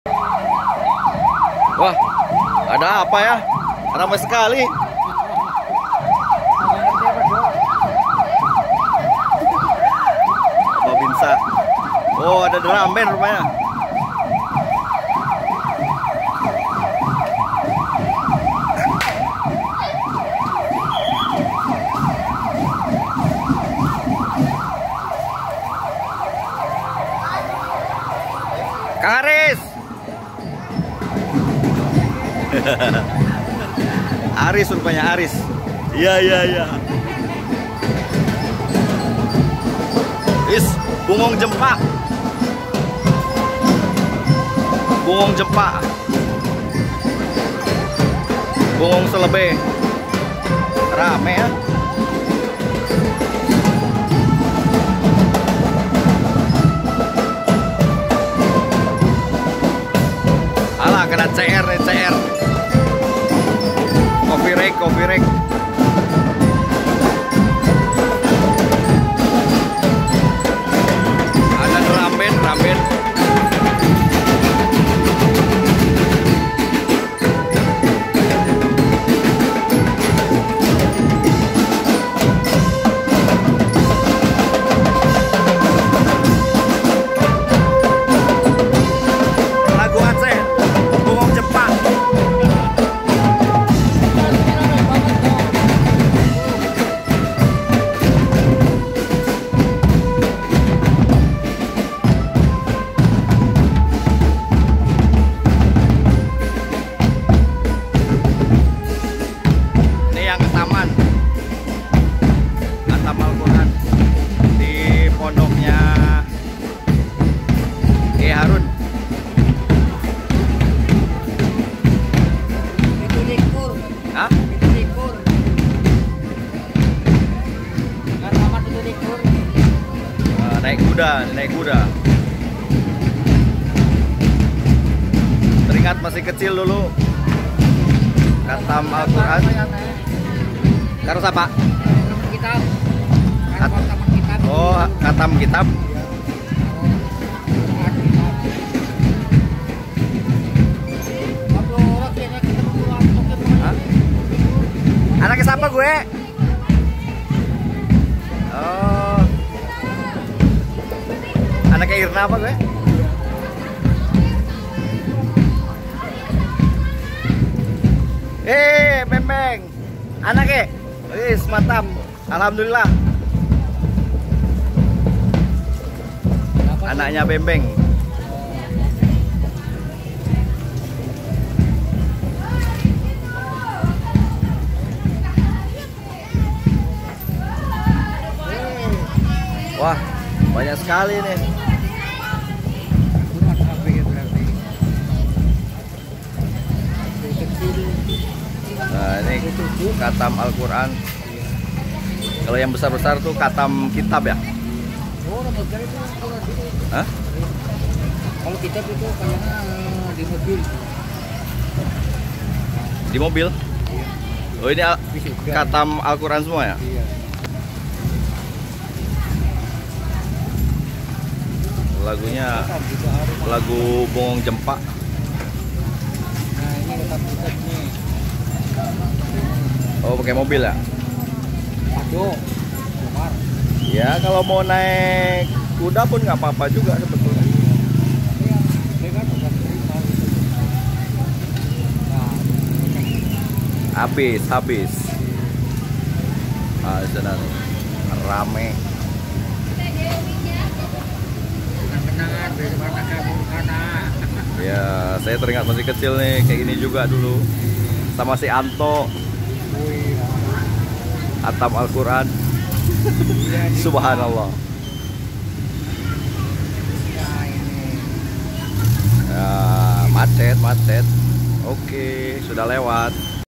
Wah, ada apa ya? Ramai sekali. Babinsa. Oh, ada drum band rupanya. Kang Aris. Aris rupanya Aris. Iya. Bungong jempa. Bungong jempa. Bungong selebe. Rame ya. Alah, kena CR nih, CR. Coffee rake. Ada drum band. Lagu Aceh, Bungong Jepang. Al-Quran di pondoknya Kiai Harun. Itu likur. Hah? Itu likur. Kan amat itu likur. Naik kuda. Teringat masih kecil dulu. Khatam Al-Quran. Karo apa? Kitab. Taman kitab. Oh, khatam kitab. Hah? Anaknya siapa gue? Oh. Anaknya Irna apa gue? Bembeng. Anaknya? Wis, mantap. Alhamdulillah. Anaknya Bembeng. Wah, banyak sekali nih. Nah, ini khatam Al-Quran. Kalau yang besar-besar tuh khatam kitab ya? Hah? Kalau kitab itu kayaknya di mobil. Di mobil? Oh, ini khatam Al-Quran semua ya? Iya. Lagunya lagu Bungong Jempa. Nah, ini kitab nih. Oh, pakai mobil ya? Aduh, Umar. Ya, kalau mau naik kuda pun nggak apa-apa juga sebetulnya. Habis. Ah, sana rame. Ya, saya teringat masih kecil nih, kayak gini juga dulu. Sama si Anto. Khatam Al-Quran. Subhanallah. Ya, macet. Oke, sudah lewat.